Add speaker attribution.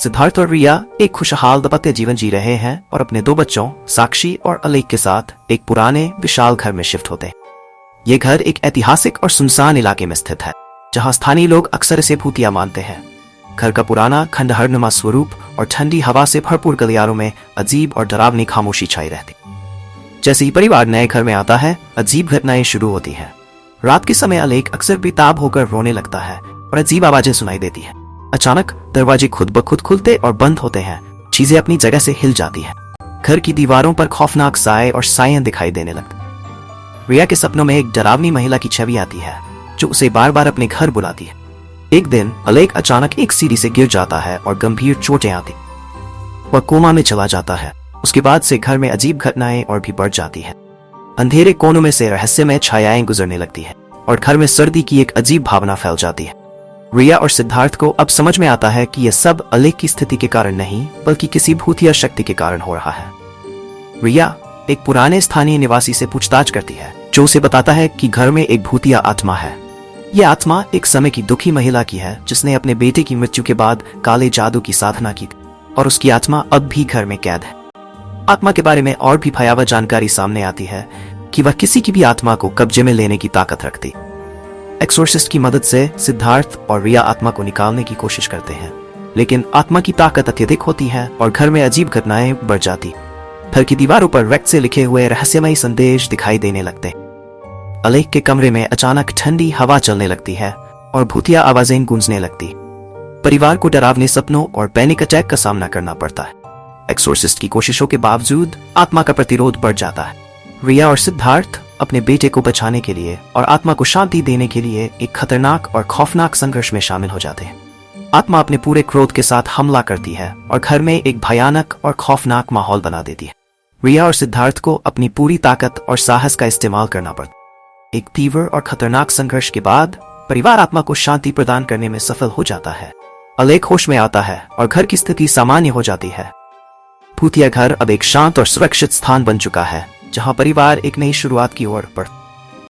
Speaker 1: सिद्धार्थ और रिया एक खुशहाल दाम्पत्य जीवन जी रहे हैं और अपने 2 बच्चों साक्षी और अलेख के साथ एक पुराने विशाल घर में शिफ्ट होते हैं। ये घर एक ऐतिहासिक और सुनसान इलाके में स्थित है, जहां स्थानीय लोग अक्सर इसे भूतिया मानते हैं। घर का पुराना खंडहरनुमा स्वरूप और ठंडी हवा से भरपूर गलियारों में अजीब और डरावनी खामोशी छाई रहती। जैसे ही परिवार नए घर में आता है, अजीब घटनाएं शुरू होती हैं। रात के समय अलेख अक्सर बेताब होकर रोने लगता है और अजीब आवाजें सुनाई देती हैं। अचानक दरवाजे खुद ब खुद खुलते और बंद होते हैं, चीजें अपनी जगह से हिल जाती हैं। घर की दीवारों पर खौफनाक साए और सायें दिखाई देने लगती। रिया के सपनों में एक डरावनी महिला की छवि आती है जो उसे बार बार अपने घर बुलाती है। एक दिन अलेख अचानक एक सीढ़ी से गिर जाता है और गंभीर चोटें आती। वह कोमा में चला जाता है। उसके बाद से घर में अजीब घटनाएं और भी बढ़ जाती हैं। अंधेरे कोनों में से रहस्यमय छायाएं गुजरने लगती है और घर में सर्दी की एक अजीब भावना फैल जाती है। रिया और सिद्धार्थ को अब समझ में आता है कि यह सब अलेख की स्थिति के कारण नहीं, बल्कि किसी भूतिया शक्ति के कारण हो रहा है। रिया एक पुराने स्थानीय निवासी से पूछताछ करती है, जो उसे बताता है कि घर में एक भूतिया आत्मा है। यह आत्मा एक समय की दुखी महिला की है, जिसने अपने बेटे की मृत्यु के बाद काले जादू की साधना की और उसकी आत्मा अब भी घर में कैद है। आत्मा के बारे में और भी भयावह जानकारी सामने आती है कि वह किसी की भी आत्मा को कब्जे में लेने की ताकत रखती। एक्सोर्सिस्ट की मदद से सिद्धार्थ और रिया आत्मा को निकालने की कोशिश करते हैं, लेकिन आत्मा की ताकत अत्यधिक होती है और घर में अजीब घटनाएं बढ़ जाती। घर की दीवारों पर रक्त से लिखे हुए रहस्यमयी संदेश दिखाई देने लगते। अलेख के कमरे में अचानक ठंडी हवा चलने लगती है और भूतिया आवाजें गूंजने लगती। परिवार को डरावने सपनों और पैनिक अटैक का सामना करना पड़ता है। एक्सोर्सिस्ट की कोशिशों के बावजूद आत्मा का प्रतिरोध बढ़ जाता है। रिया और सिद्धार्थ अपने बेटे को बचाने के लिए और आत्मा को शांति देने के लिए एक खतरनाक और खौफनाक संघर्ष में शामिल हो जाते हैं। आत्मा अपने पूरे क्रोध के साथ हमला करती है और घर में एक भयानक और खौफनाक माहौल बना देती है। रिया और सिद्धार्थ को अपनी पूरी ताकत और साहस का इस्तेमाल करना पड़ता है। एक तीव्र और खतरनाक संघर्ष के बाद परिवार आत्मा को शांति प्रदान करने में सफल हो जाता है। अलेख होश में आता है और घर की स्थिति सामान्य हो जाती है। भूतिया घर अब एक शांत और सुरक्षित स्थान बन चुका है, जहां परिवार एक नई शुरुआत की ओर बढ़ता है।